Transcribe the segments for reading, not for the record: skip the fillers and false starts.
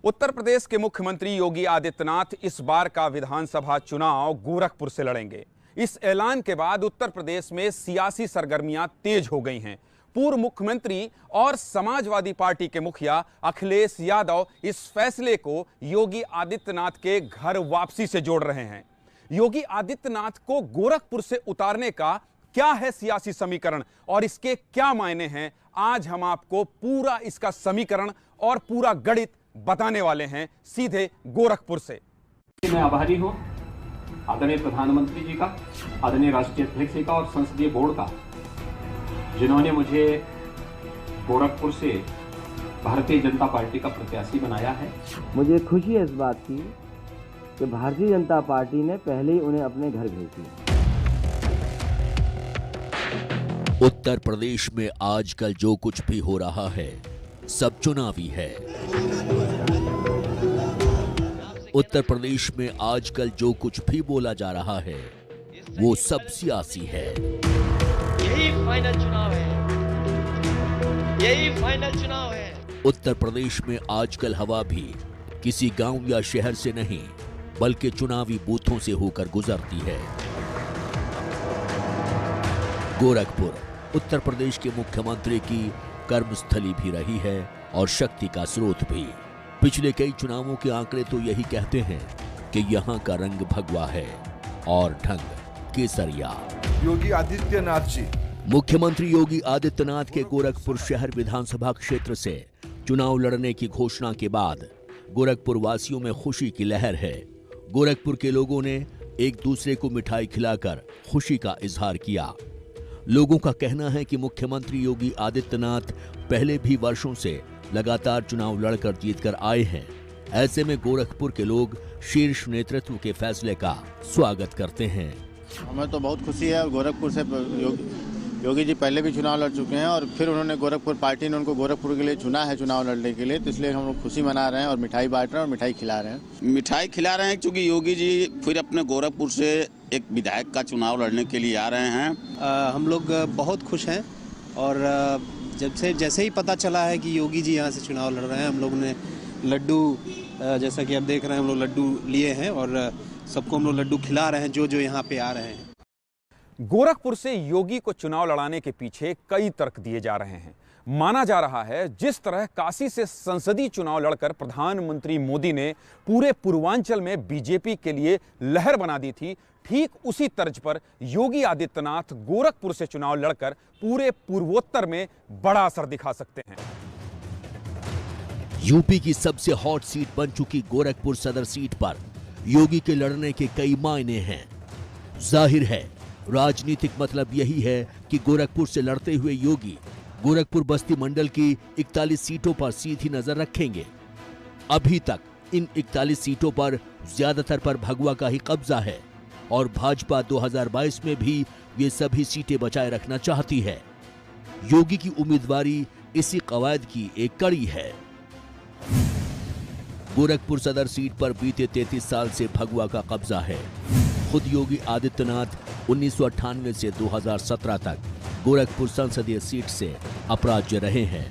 उत्तर प्रदेश के मुख्यमंत्री योगी आदित्यनाथ इस बार का विधानसभा चुनाव गोरखपुर से लड़ेंगे। इस ऐलान के बाद उत्तर प्रदेश में सियासी सरगर्मियां तेज हो गई हैं। पूर्व मुख्यमंत्री और समाजवादी पार्टी के मुखिया अखिलेश यादव इस फैसले को योगी आदित्यनाथ के घर वापसी से जोड़ रहे हैं। योगी आदित्यनाथ को गोरखपुर से उतारने का क्या है सियासी समीकरण और इसके क्या मायने हैं, आज हम आपको पूरा इसका समीकरण और पूरा गणित बताने वाले हैं सीधे गोरखपुर से। मैं आभारी हूं आदरणीय प्रधानमंत्री जी का, आदरणीय राष्ट्रीय अध्यक्ष जी का और संसदीय बोर्ड का, जिन्होंने मुझे गोरखपुर से भारतीय जनता पार्टी का प्रत्याशी बनाया है। मुझे खुशी है इस बात की कि भारतीय जनता पार्टी ने पहले ही उन्हें अपने घर भेज दिया। उत्तर प्रदेश में आजकल जो कुछ भी हो रहा है सब चुनावी है। उत्तर प्रदेश में आजकल जो कुछ भी बोला जा रहा है वो सब सियासी है। यही फाइनल चुनाव है, यही फाइनल चुनाव है। उत्तर प्रदेश में आजकल हवा भी किसी गांव या शहर से नहीं बल्कि चुनावी बूथों से होकर गुजरती है। गोरखपुर उत्तर प्रदेश के मुख्यमंत्री की कर्मस्थली भी रही है और शक्ति का स्रोत भी। पिछले कई चुनावों के आंकड़े तो यही कहते हैं कि यहां का रंग भगवा है और ढंग केसरिया। योगी आदित्यनाथ जी, मुख्यमंत्री योगी आदित्यनाथ के गोरखपुर शहर विधानसभा क्षेत्र से चुनाव लड़ने की घोषणा के बाद गोरखपुर वासियों में खुशी की लहर है। गोरखपुर के लोगों ने एक दूसरे को मिठाई खिलाकर खुशी का इजहार किया। लोगों का कहना है कि मुख्यमंत्री योगी आदित्यनाथ पहले भी वर्षों से लगातार चुनाव लड़कर जीतकर आए हैं। ऐसे में गोरखपुर के लोग शीर्ष नेतृत्व के फैसले का स्वागत करते हैं। हमें तो बहुत खुशी है और गोरखपुर से योगी जी पहले भी चुनाव लड़ चुके हैं और फिर उन्होंने गोरखपुर पार्टी ने उनको गोरखपुर के लिए चुना है चुनाव लड़ने के लिए, तो इसलिए हम लोग खुशी मना रहे हैं और मिठाई बांट रहे हैं और मिठाई खिला रहे हैं। मिठाई खिला रहे हैं क्योंकि योगी जी फिर अपने गोरखपुर से एक विधायक का चुनाव लड़ने के लिए आ रहे हैं। हम लोग बहुत खुश हैं और जैसे ही पता चला है कि योगी जी यहाँ से चुनाव लड़ रहे हैं, हम लोग ने लड्डू, जैसा कि आप देख रहे हैं, हम लोग लड्डू लिए हैं और सबको हम लोग लड्डू खिला रहे हैं जो यहाँ पे आ रहे हैं। गोरखपुर से योगी को चुनाव लड़ाने के पीछे कई तर्क दिए जा रहे हैं। माना जा रहा है जिस तरह काशी से संसदीय चुनाव लड़कर प्रधानमंत्री मोदी ने पूरे पूर्वांचल में बीजेपी के लिए लहर बना दी थी, ठीक उसी तर्ज पर योगी आदित्यनाथ गोरखपुर से चुनाव लड़कर पूरे पूर्वोत्तर में बड़ा असर दिखा सकते हैं। यूपी की सबसे हॉट सीट बन चुकी गोरखपुर सदर सीट पर योगी के लड़ने के कई मायने हैं। जाहिर है राजनीतिक मतलब यही है कि गोरखपुर से लड़ते हुए योगी गोरखपुर बस्ती मंडल की 41 सीटों पर सीधी नजर रखेंगे। अभी तक इन 41 सीटों पर ज्यादातर पर भगवा का ही कब्जा है और भाजपा 2022 में भी ये सभी सीटें बचाए रखना चाहती है। योगी की उम्मीदवारी इसी कवायद की एक कड़ी है। गोरखपुर सदर सीट पर बीते 33 साल से भगवा का कब्जा है। खुद योगी आदित्यनाथ 1998 से 2017 तक गोरखपुर संसदीय सीट से अपराज्य रहे हैं।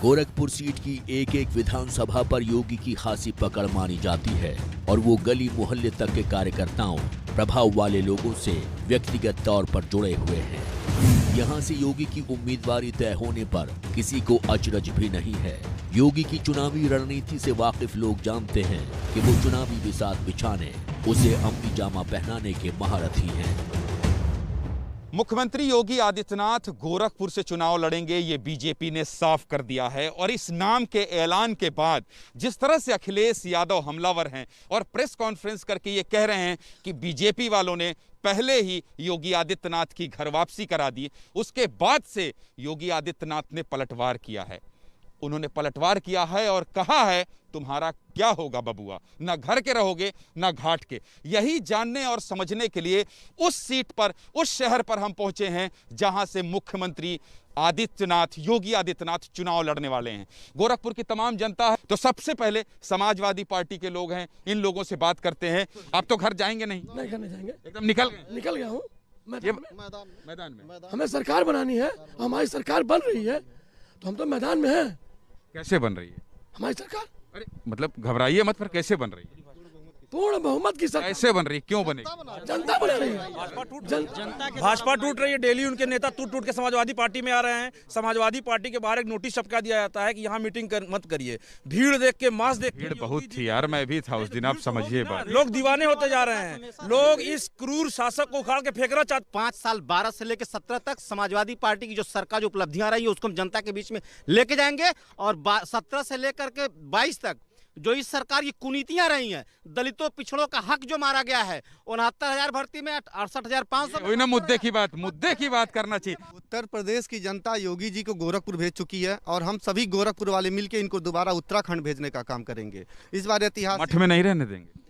गोरखपुर सीट की एक एक विधानसभा पर योगी की खासी पकड़ मानी जाती है और वो गली मोहल्ले तक के कार्यकर्ताओं, प्रभाव वाले लोगों से व्यक्तिगत तौर पर जुड़े हुए हैं। यहाँ से योगी की उम्मीदवारी तय होने पर किसी को अचरज भी नहीं है। योगी की चुनावी रणनीति से वाकिफ लोग जानते हैं कि वो चुनावी बिसात बिछाने, उसे अमली जामा पहनाने के महारथी हैं। मुख्यमंत्री योगी आदित्यनाथ गोरखपुर से चुनाव लड़ेंगे, ये बीजेपी ने साफ कर दिया है। और इस नाम के ऐलान के बाद जिस तरह से अखिलेश यादव हमलावर हैं और प्रेस कॉन्फ्रेंस करके ये कह रहे हैं कि बीजेपी वालों ने पहले ही योगी आदित्यनाथ की घर वापसी करा दी, उसके बाद से योगी आदित्यनाथ ने पलटवार किया है। उन्होंने पलटवार किया है और कहा है तुम्हारा क्या होगा बबुआ, ना घर के रहोगे ना घाट के। यही जानने और समझने के लिए उस सीट पर, उस शहर पर हम पहुंचे हैं जहां से मुख्यमंत्री आदित्यनाथ, योगी आदित्यनाथ चुनाव लड़ने वाले हैं। गोरखपुर की तमाम जनता है तो सबसे पहले समाजवादी पार्टी के लोग हैं, इन लोगों से बात करते हैं। आप तो घर जाएंगे नहीं? नहीं, घर नहीं जाएंगे, एकदम निकल गया हूँ। ये मैदान में हमें सरकार बनानी है, हमारी सरकार बन रही है तो हम तो मैदान में हैं। कैसे बन रही है हमारी सरकार? अरे मतलब घबराइए मत, पर कैसे बन रही है? पूर्ण बहुमत की सरकार। कैसे बन रही है, क्यों बनेगी? जनता बना रही है। भाजपा टूट रही है, डेली उनके नेता टूट के समाजवादी पार्टी में आ रहे हैं। समाजवादी पार्टी के बाहर एक नोटिस छपका दिया जाता है कि यहाँ मीटिंग मत करिए। भीड़ देख के, मास देख के भीड़ बहुत थी यार, मैं भी था उस दिन, आप समझिए बात। लोग दीवाने होते जा रहे हैं। लोग इस क्रूर शासक को उखाड़ के फेंकना चाहते। 5 साल 12 से लेकर 17 तक समाजवादी पार्टी की जो सरकार जो उपलब्धियां रही है उसको हम जनता के बीच में लेके जाएंगे, और 17 से लेकर के 22 तक जो इस सरकार की कुनीतियां रही हैं, दलितों पिछड़ों का हक जो मारा गया है, 69,000 भर्ती में 68,500। वही ना मुद्दे की बात करना चाहिए। उत्तर प्रदेश की जनता योगी जी को गोरखपुर भेज चुकी है और हम सभी गोरखपुर वाले मिलकर इनको दोबारा उत्तराखंड भेजने का काम करेंगे। इस बार इतिहास मठ में नहीं रहने देंगे।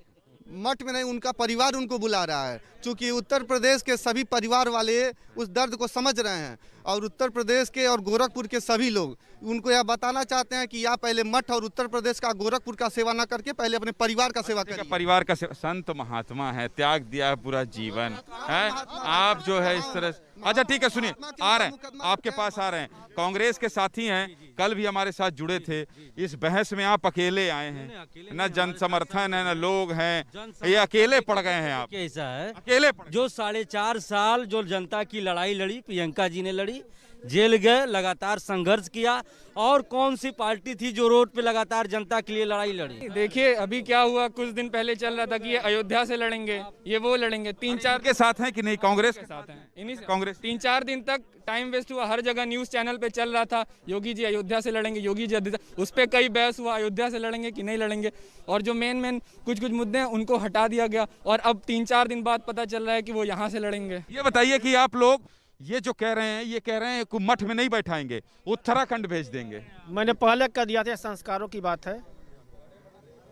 मठ में नहीं, उनका परिवार उनको बुला रहा है, क्योंकि उत्तर प्रदेश के सभी परिवार वाले उस दर्द को समझ रहे हैं और उत्तर प्रदेश के और गोरखपुर के सभी लोग उनको यह बताना चाहते हैं कि आप पहले मठ और उत्तर प्रदेश का गोरखपुर का सेवा न करके पहले अपने परिवार का सेवा करिए। परिवार का सेवा, संत महात्मा है, त्याग दिया है पूरा जीवन है। आप जो है इस तरह, अच्छा ठीक है सुनिए, आ रहे हैं आपके पास, आ रहे हैं। कांग्रेस के साथी हैं, कल भी हमारे साथ जुड़े थे। इस बहस में आप अकेले आए हैं, न जन समर्थन है न लोग हैं, ये अकेले पड़ गए हैं आप। कैसा है अकेले जो 4.5 साल जो जनता की लड़ाई लड़ी, प्रियंका जी ने लड़ी, जेल गए, लगातार संघर्ष किया, और कौन सी पार्टी थी जो रोड पे लगातार जनता के लिए लड़ाई लड़ी? देखिए अभी क्या हुआ, कुछ दिन पहले चल रहा था कि ये अयोध्या से लड़ेंगे, ये वो लड़ेंगे। 3-4 के साथ हैं कि नहीं? कांग्रेस के साथ हैं, इन्हीं कांग्रेस। 3-4 दिन तक टाइम वेस्ट हुआ, हर जगह न्यूज चैनल पे चल रहा था योगी जी अयोध्या से लड़ेंगे, योगी जी उस पर कई बहस हुआ, अयोध्या से लड़ेंगे कि नहीं लड़ेंगे, और जो मेन कुछ मुद्दे हैं उनको हटा दिया गया, और अब 3-4 दिन बाद पता चल रहा है कि वो यहाँ से लड़ेंगे। ये बताइए कि आप लोग ये जो कह रहे हैं, ये कह रहे हैं कि मठ में नहीं बैठाएंगे, उत्तराखंड भेज देंगे। मैंने पहले कह दिया था, संस्कारों की बात है।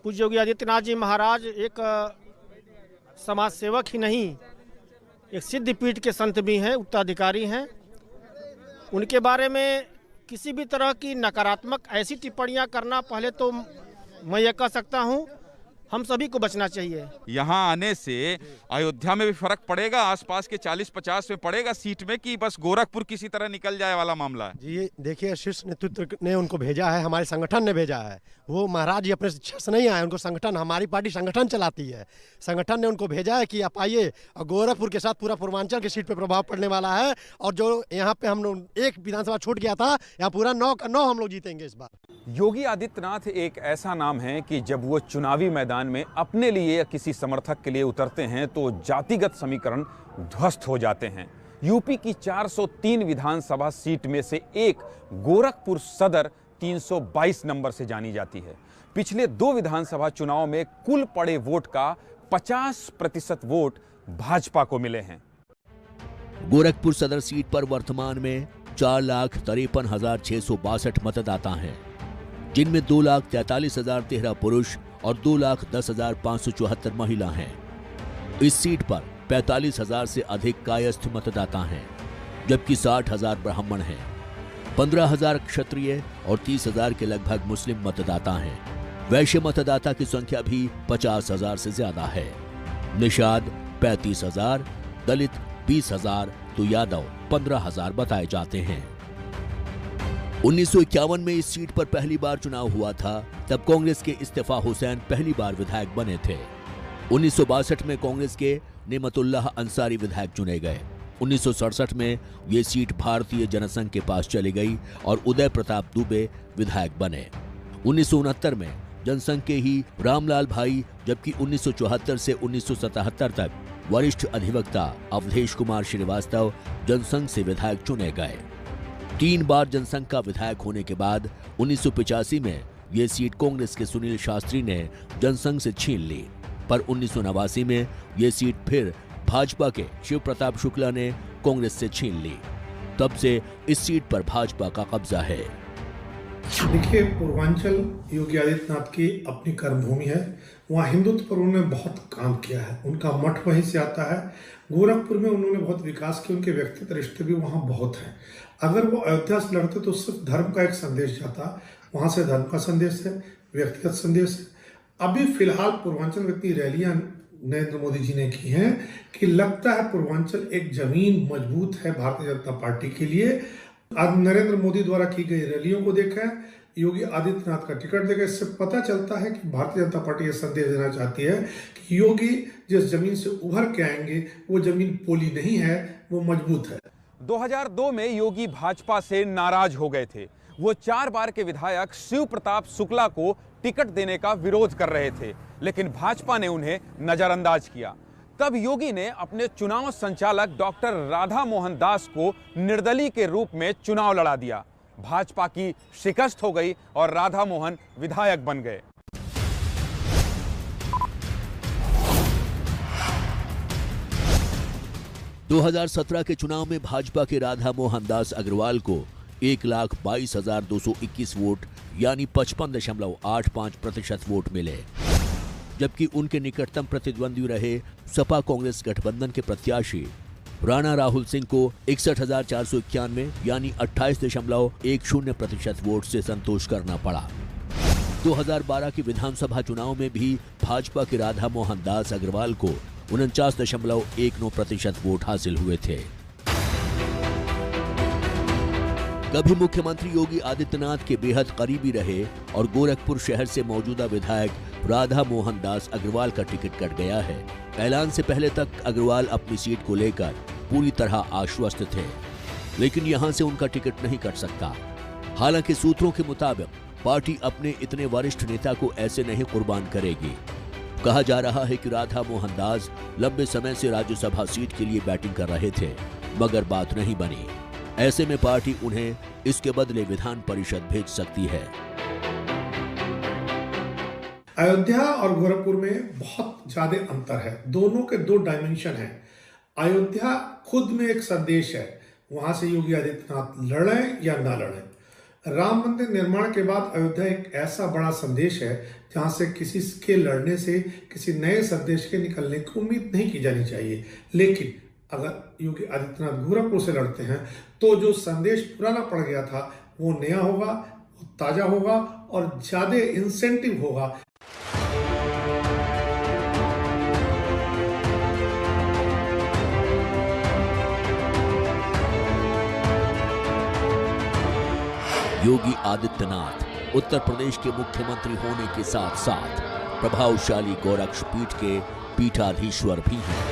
पूज्य योगी आदित्यनाथ जी महाराज एक समाज सेवक ही नहीं, एक सिद्धपीठ के संत भी हैं, उत्तराधिकारी हैं। उनके बारे में किसी भी तरह की नकारात्मक ऐसी टिप्पणियां करना, पहले तो मैं ये कह सकता हूं हम सभी को बचना चाहिए। यहाँ आने से अयोध्या में भी फर्क पड़ेगा, आसपास के 40-50 में पड़ेगा सीट में, कि बस गोरखपुर किसी तरह निकल जाए वाला मामला है? जी देखिए, शीर्ष नेतृत्व ने उनको भेजा है, हमारे संगठन ने भेजा है। वो महाराज जी अपने इच्छा से नहीं आए, उनको संगठन, हमारी पार्टी संगठन चलाती है, संगठन ने उनको भेजा है कि आप आइए। और गोरखपुर के साथ पूरा पूर्वांचल की सीट पे प्रभाव पड़ने वाला है, और जो यहाँ पे हम लोग एक विधानसभा छूट गया था, यहाँ पूरा 9 का 9 हम लोग जीतेंगे इस बार। योगी आदित्यनाथ एक ऐसा नाम है कि जब वो चुनावी मैदान में अपने लिए या किसी समर्थक के लिए उतरते हैं तो जातिगत समीकरण ध्वस्त हो जाते हैं। यूपी की 403 विधानसभा सीट में से एक गोरखपुर सदर 322 नंबर से जानी जाती है। पिछले 2 विधानसभा चुनाव में कुल पड़े वोट का 50% वोट भाजपा को मिले हैं। गोरखपुर सदर सीट पर वर्तमान में 4,53,662 मतदाता हैं, जिनमें 2,43,013 पुरुष और 2,10,574 महिला हैं। इस सीट पर 45,000 से अधिक कायस्थ मतदाता हैं, जबकि 60,000 ब्राह्मण हैं। 15,000 क्षत्रिय और 30,000 के लगभग मुस्लिम मतदाता हैं। वैश्य मतदाता की संख्या भी 50,000 से ज्यादा है। निषाद 35,000, दलित 20,000 तो यादव 15,000 बताए जाते हैं। 1951 में इस सीट पर पहली बार चुनाव हुआ था, तब कांग्रेस के इस्तीफा हुसैन पहली बार विधायक बने थे। 1962 में कांग्रेस के नेमतुल्लाह अंसारी विधायक चुने गए। 1967 में ये सीट भारतीय जनसंघ के पास चली गई और उदय प्रताप दुबे विधायक बने। 1969 में जनसंघ के ही रामलाल भाई, जबकि 1974 से 1977 तक वरिष्ठ अधिवक्ता अवधेश कुमार श्रीवास्तव जनसंघ से विधायक चुने गए। 3 बार जनसंघ का विधायक होने के बाद 1985 में ये सीट कांग्रेस के सुनील शास्त्री ने जनसंघ से छीन ली, पर 1989 में ये सीट फिर भाजपा के शिव प्रताप शुक्ला ने कांग्रेस से छीन ली। तब से इस सीट पर भाजपा का कब्जा है। देखिए, पूर्वांचल योगी आदित्यनाथ की अपनी कर्मभूमि है। वहाँ हिंदुत्व पर उन्होंने बहुत काम किया है, उनका मठ वहीं से आता है। गोरखपुर में उन्होंने बहुत विकास किया, उनके व्यक्तिगत रिश्ते भी वहाँ बहुत हैं। अगर वो अयोध्या से लड़ते तो सिर्फ धर्म का एक संदेश जाता, वहाँ से धर्म का संदेश है, व्यक्तिगत संदेश है। अभी फिलहाल पूर्वांचल में इतनी रैलियाँ नरेंद्र मोदी जी ने की हैं कि लगता है पूर्वांचल एक जमीन मजबूत है भारतीय जनता पार्टी के लिए। आज नरेंद्र मोदी द्वारा की गई रैलियों को देखा है, योगी आदित्यनाथ का टिकट देखा, इससे पता चलता है कि भारतीय जनता पार्टी ये संदेश देना चाहती है कि योगी जिस जमीन से उभर के आएंगे वो जमीन पोली नहीं है, वो मजबूत है। 2002 में योगी भाजपा से नाराज हो गए थे। वो 4 बार के विधायक शिव प्रताप शुक्ला को टिकट देने का विरोध कर रहे थे, लेकिन भाजपा ने उन्हें नजरअंदाज किया। तब योगी ने अपने चुनाव संचालक डॉक्टर राधा मोहन दास को निर्दलीय के रूप में चुनाव लड़ा दिया। भाजपा की शिकस्त हो गई और राधा मोहन विधायक बन गए। – 2017 के चुनाव में भाजपा के राधा मोहन दास अग्रवाल को 1,22,221 वोट यानी 55.85% वोट मिले, जबकि उनके निकटतम प्रतिद्वंदी रहे सपा कांग्रेस गठबंधन के प्रत्याशी राणा राहुल सिंह को 61,491 यानी 28.10% वोट से संतोष करना पड़ा। 2012 के विधानसभा चुनाव में भी भाजपा के राधा मोहन दास अग्रवाल को 49.19% वोट हासिल हुए थे। कभी मुख्यमंत्री योगी आदित्यनाथ के बेहद करीबी रहे और गोरखपुर शहर से मौजूदा विधायक राधा मोहन दास अग्रवाल का टिकट कट गया है। ऐलान से पहले तक अग्रवाल अपनी सीट को लेकर पूरी तरह आश्वस्त थे, लेकिन यहां से उनका टिकट नहीं कट सकता। हालांकि सूत्रों के मुताबिक पार्टी अपने इतने वरिष्ठ नेता को ऐसे नहीं कुर्बान करेगी। कहा जा रहा है कि राधा मोहन दास लंबे समय से राज्यसभा सीट के लिए बैटिंग कर रहे थे, मगर बात नहीं बनी। ऐसे में पार्टी उन्हें इसके बदले विधान परिषद भेज सकती है। अयोध्या और गोरखपुर में बहुत ज्यादा अंतर है, दोनों के 2 डायमेंशन हैं। अयोध्या खुद में एक संदेश है, वहां से योगी आदित्यनाथ लड़े या ना लड़े। राम मंदिर निर्माण के बाद अयोध्या एक ऐसा बड़ा संदेश है जहां से किसी के लड़ने से किसी नए संदेश के निकलने की उम्मीद नहीं की जानी चाहिए। लेकिन अगर योगी आदित्यनाथ गोरखपुर से लड़ते हैं तो जो संदेश पुराना पड़ गया था वो नया होगा, वो ताजा होगा और ज्यादा इंसेंटिव होगा। योगी आदित्यनाथ उत्तर प्रदेश के मुख्यमंत्री होने के साथ साथ प्रभावशाली गोरक्ष पीठ के पीठाधीश्वर भी हैं।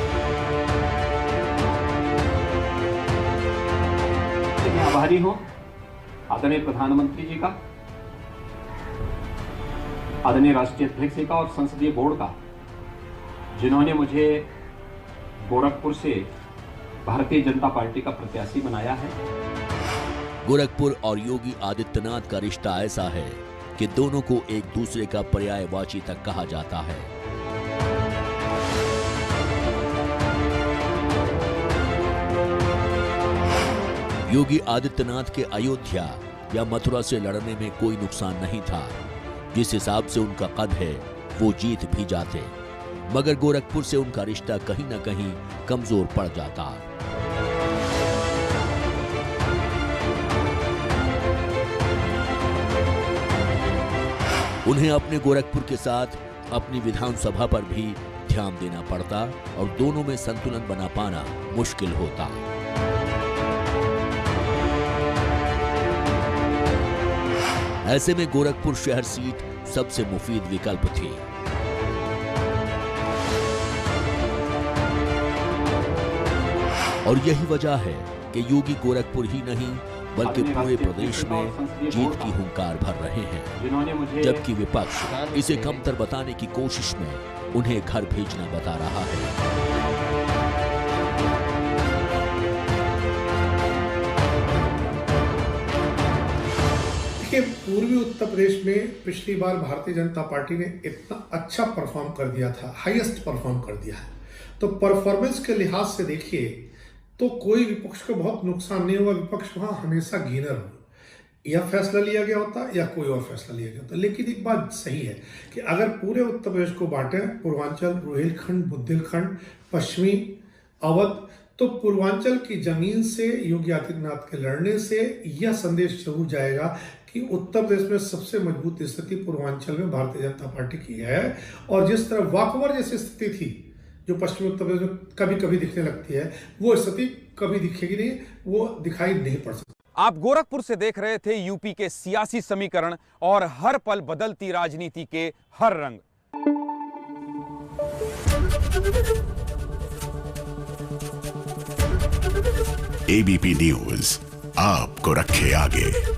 मैं आभारी हूं आदरणीय प्रधानमंत्री जी का, आदरणीय राष्ट्रीय अध्यक्ष जी का और संसदीय बोर्ड का, जिन्होंने मुझे गोरखपुर से भारतीय जनता पार्टी का प्रत्याशी बनाया है। गोरखपुर और योगी आदित्यनाथ का रिश्ता ऐसा है कि दोनों को एक दूसरे का पर्यायवाची तक कहा जाता है। योगी आदित्यनाथ के अयोध्या या मथुरा से लड़ने में कोई नुकसान नहीं था। जिस हिसाब से उनका कद है वो जीत भी जाते, मगर गोरखपुर से उनका रिश्ता कहीं न कहीं कमजोर पड़ जाता। उन्हें अपने गोरखपुर के साथ अपनी विधानसभा पर भी ध्यान देना पड़ता और दोनों में संतुलन बना पाना मुश्किल होता। ऐसे में गोरखपुर शहर सीट सबसे मुफीद विकल्प थी। और यही वजह है कि योगी गोरखपुर ही नहीं बल्कि पूरे प्रदेश में जीत की हुंकार भर रहे हैं, जबकि विपक्ष इसे कमतर बताने की कोशिश में उन्हें घर भेजना बता रहा है। देखिए, पूर्वी उत्तर प्रदेश में पिछली बार भारतीय जनता पार्टी ने इतना अच्छा परफॉर्म कर दिया था, हाईएस्ट परफॉर्म कर दिया है। तो परफॉर्मेंस के लिहाज से देखिए तो कोई विपक्ष को बहुत नुकसान नहीं हुआ। विपक्ष वहां हमेशा गेनर हुआ, या फैसला लिया गया होता या कोई और फैसला लिया गया होता। लेकिन एक बात सही है कि अगर पूरे उत्तर प्रदेश को बांटे, पूर्वांचल, रोहिलखंड, बुंदेलखंड, पश्चिमी अवध, तो पूर्वांचल की जमीन से योगी आदित्यनाथ के लड़ने से यह संदेश जरूर जाएगा कि उत्तर प्रदेश में सबसे मजबूत स्थिति पूर्वांचल में भारतीय जनता पार्टी की है। और जिस तरह वॉकओवर जैसी स्थिति थी जो पश्चिमी उत्तर प्रदेश में कभी कभी दिखने लगती है, वो स्थिति कभी दिखेगी नहीं, वो दिखाई नहीं पड़ सकती। आप गोरखपुर से देख रहे थे यूपी के सियासी समीकरण और हर पल बदलती राजनीति के हर रंग। एबीपी न्यूज आपको रखे आगे।